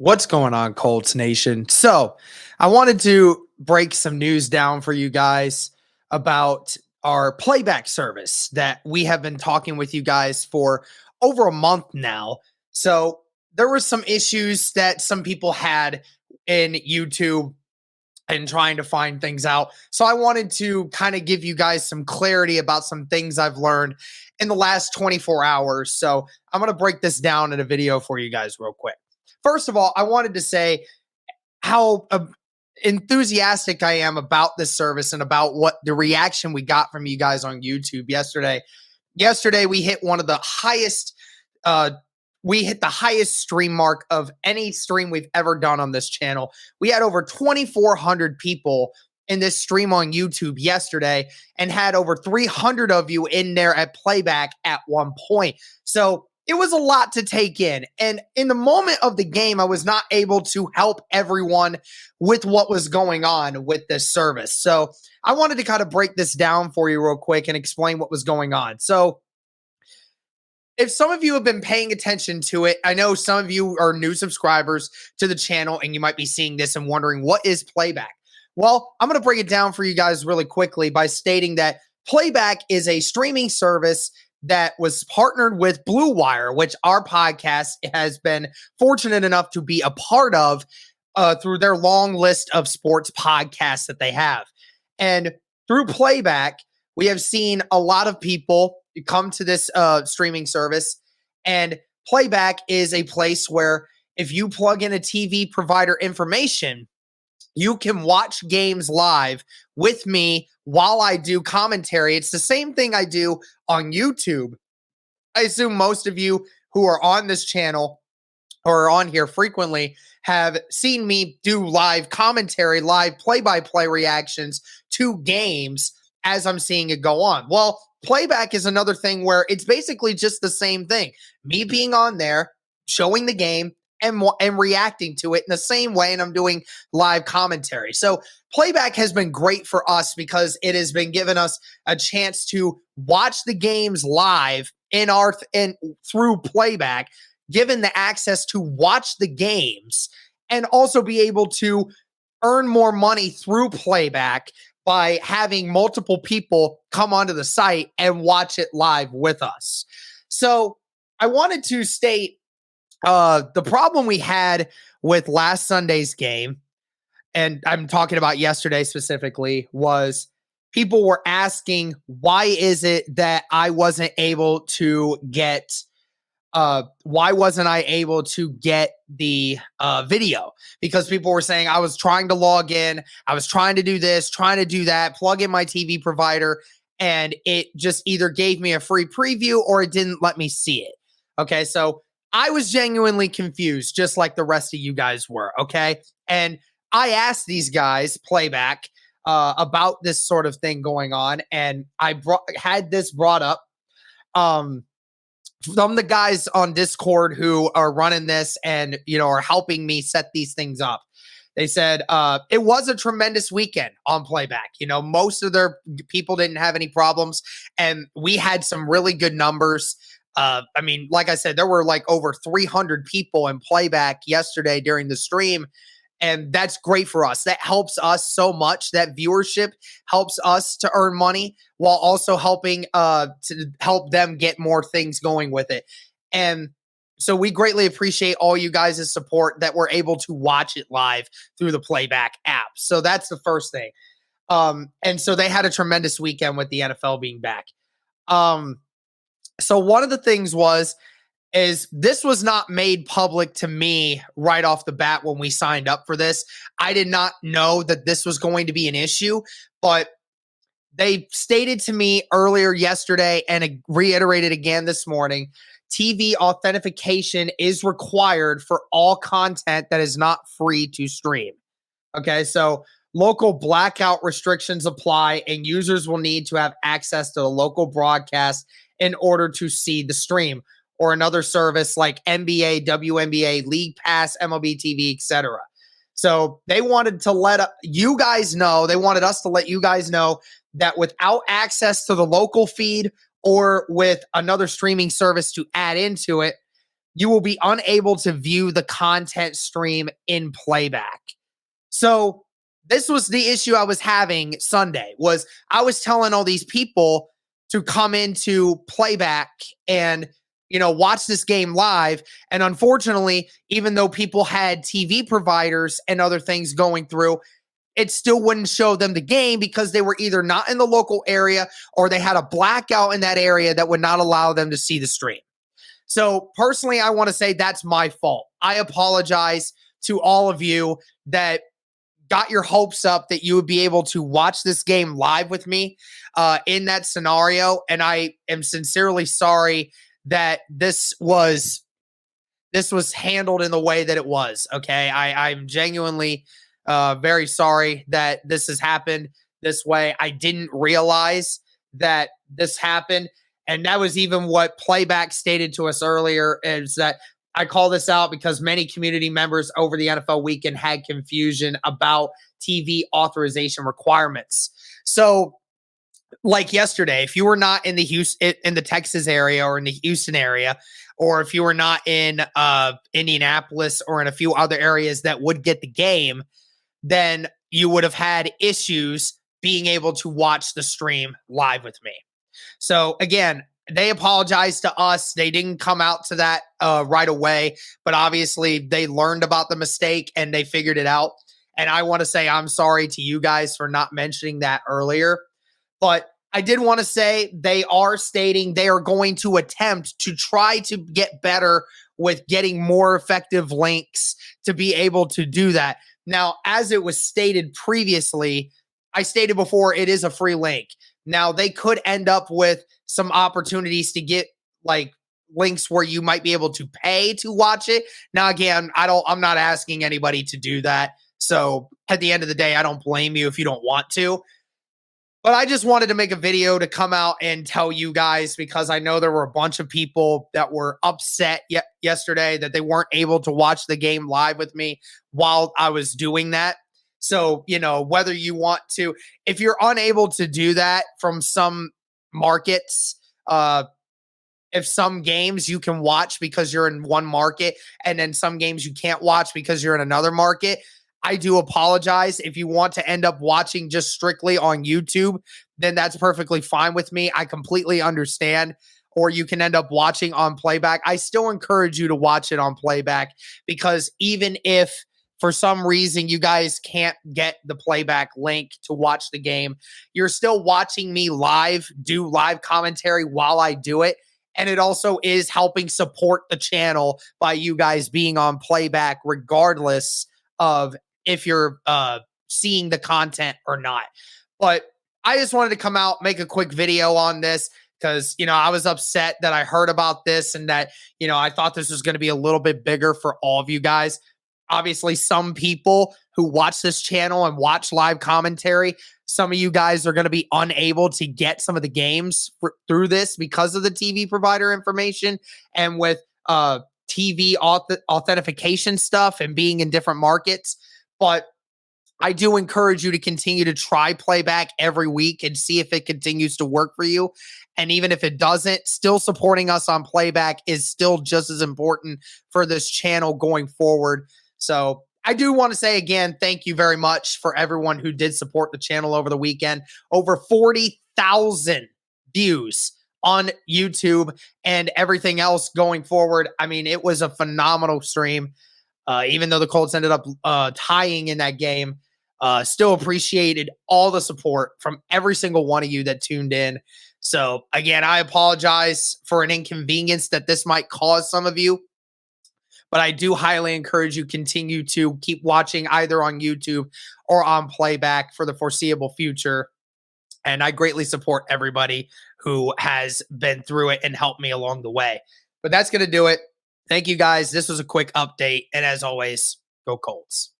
What's going on, Colts Nation? So, I wanted to break some news down for you guys about our playback service that we have been talking with you guys for over a month now. So, there were some issues that some people had in YouTube and trying to find things out. So, I wanted to kind of give you guys some clarity about some things I've learned in the last 24 hours. So, I'm going to break this down in a video for you guys real quick. First of all, I wanted to say how enthusiastic I am about this service and about what the reaction we got from you guys on YouTube yesterday. Yesterday, we hit one of the highest, we hit the highest stream mark of any stream we've ever done on this channel. We had over 2,400 people in this stream on YouTube yesterday and had over 300 of you in there at Playback at one point. So, it was a lot to take in. And in the moment of the game, I was not able to help everyone with what was going on with this service. So I wanted to kind of break this down for you real quick and explain what was going on. So if some of you have been paying attention to it, I know some of you are new subscribers to the channel and you might be seeing this and wondering, what is Playback? Well, I'm going to break it down for you guys really quickly by stating that Playback is a streaming service that was partnered with Blue Wire, which our podcast has been fortunate enough to be a part of through their long list of sports podcasts that they have. And through Playback, we have seen a lot of people come to this streaming service. And Playback is a place where if you plug in a TV provider information, you can watch games live with me while I do commentary. It's the same thing I do on YouTube. I assume most of you who are on this channel or are on here frequently have seen me do live commentary, live play-by-play reactions to games as I'm seeing it go on. Well, Playback is another thing where it's basically just the same thing. Me being on there, showing the game, and reacting to it in the same way, and I'm doing live commentary. So Playback has been great for us because it has been giving us a chance to watch the games live through Playback, given the access to watch the games and also be able to earn more money through Playback by having multiple people come onto the site and watch it live with us. So I wanted to state the problem we had with last Sunday's game, and I'm talking about yesterday specifically, was people were asking, why is it that I wasn't able to get the video? Because people were saying I was trying to log in, I was trying to do this, trying to do that, plug in my TV provider, and it just either gave me a free preview or it didn't let me see it. Okay, so I was genuinely confused, just like the rest of you guys were, okay? And I asked these guys, Playback, about this sort of thing going on, and I had this brought up from the guys on Discord who are running this and, are helping me set these things up. They said it was a tremendous weekend on Playback. Most of their people didn't have any problems, and we had some really good numbers. Like I said, there were like over 300 people in Playback yesterday during the stream, and that's great for us. That helps us so much. That viewership helps us to earn money while also helping to help them get more things going with it. And so we greatly appreciate all you guys' support that we're able to watch it live through the Playback app. So that's the first thing. And so they had a tremendous weekend with the NFL being back. So one of the things is this was not made public to me right off the bat when we signed up for this. I did not know that this was going to be an issue, but they stated to me earlier yesterday and reiterated again this morning, TV authentication is required for all content that is not free to stream. Okay, so local blackout restrictions apply, and users will need to have access to the local broadcast in order to see the stream or another service like NBA, WNBA, League Pass, MLB TV, etc. So they wanted to let you guys know, they wanted us to let you guys know that without access to the local feed or with another streaming service to add into it, you will be unable to view the content stream in playback. So this was the issue I was having Sunday. Was I was telling all these people to come into playback and watch this game live, and unfortunately, even though people had TV providers and other things going through, it still wouldn't show them the game because they were either not in the local area or they had a blackout in that area that would not allow them to see the stream. So personally, I want to say that's my fault. I apologize to all of you that got your hopes up that you would be able to watch this game live with me in that scenario. And I am sincerely sorry that this was handled in the way that it was. Okay. I'm genuinely very sorry that this has happened this way. I didn't realize that this happened. And that was even what Playback stated to us earlier, is that I call this out because many community members over the NFL weekend had confusion about TV authorization requirements. So, like yesterday, if you were not in the Texas area or in the Houston area, or if you were not in Indianapolis or in a few other areas that would get the game, then you would have had issues being able to watch the stream live with me. So again, they apologized to us. They didn't come out to that right away, but obviously they learned about the mistake and they figured it out. And I want to say I'm sorry to you guys for not mentioning that earlier. But I did want to say they are stating they are going to attempt to try to get better with getting more effective links to be able to do that. Now, as it was stated previously, I stated before, it is a free link. Now, they could end up with some opportunities to get like links where you might be able to pay to watch it. Now, again, I'm not asking anybody to do that. So at the end of the day, I don't blame you if you don't want to. But I just wanted to make a video to come out and tell you guys, because I know there were a bunch of people that were upset yesterday that they weren't able to watch the game live with me while I was doing that. So, whether you want to, if you're unable to do that from some markets, if some games you can watch because you're in one market and then some games you can't watch because you're in another market, I do apologize. If you want to end up watching just strictly on YouTube, then that's perfectly fine with me. I completely understand. Or you can end up watching on Playback. I still encourage you to watch it on Playback, because even if for some reason you guys can't get the Playback link to watch the game, you're still watching me live, do live commentary while I do it. And it also is helping support the channel by you guys being on Playback, regardless of if you're seeing the content or not. But I just wanted to come out, make a quick video on this, because, I was upset that I heard about this and that, I thought this was going to be a little bit bigger for all of you guys. Obviously, some people who watch this channel and watch live commentary, some of you guys are going to be unable to get some of the games through this because of the TV provider information and with TV authentication stuff and being in different markets. But I do encourage you to continue to try Playback every week and see if it continues to work for you. And even if it doesn't, still supporting us on Playback is still just as important for this channel going forward. So I do want to say again, thank you very much for everyone who did support the channel over the weekend. Over 40,000 views on YouTube and everything else going forward. I mean, it was a phenomenal stream. Even though the Colts ended up tying in that game, still appreciated all the support from every single one of you that tuned in. So again, I apologize for an inconvenience that this might cause some of you, but I do highly encourage you continue to keep watching either on YouTube or on Playback for the foreseeable future. And I greatly support everybody who has been through it and helped me along the way. But that's going to do it. Thank you guys. This was a quick update. And as always, go Colts.